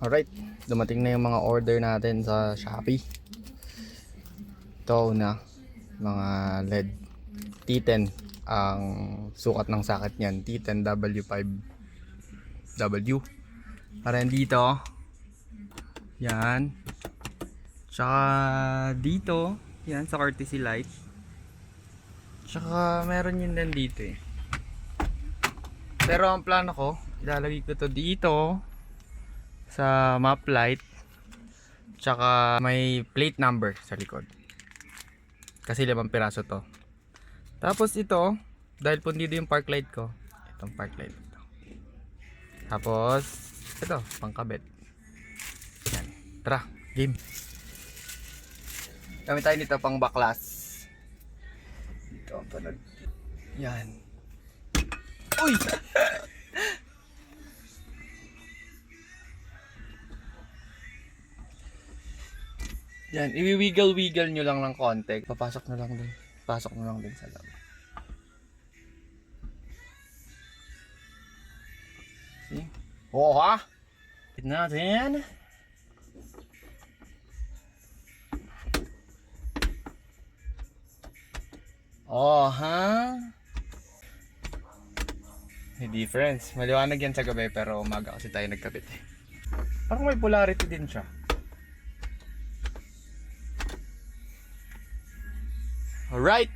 Alright, dumating na yung mga order natin sa Shopee. Ito na, mga LED T10 ang sukat ng socket niyan, T10W5W. Para dito, yan. Tsaka dito, yan sa courtesy light. Tsaka meron yun din dito eh. Pero ang plano ko, ilalagay ko to dito sa map light. Tsaka may plate number sa likod. Kasi 5 piraso to. Tapos ito, dahil pundido yung park light ko, itong park light ito. Tapos ito, pangkabit. Yan. Tara, game. Gamit tayo nito pang baklas. Dito, panod. Yan. Uy! Yan, iwi-wiggle-wiggle nyo lang ng konti. Papasok na lang din. Pasok na lang din sa loob. See? Oo ha? Hit natin. Oh ha? May difference. Maliwanag yan sa gabi pero umaga kasi tayo nagkabit eh. Parang may polarity din siya. Alright.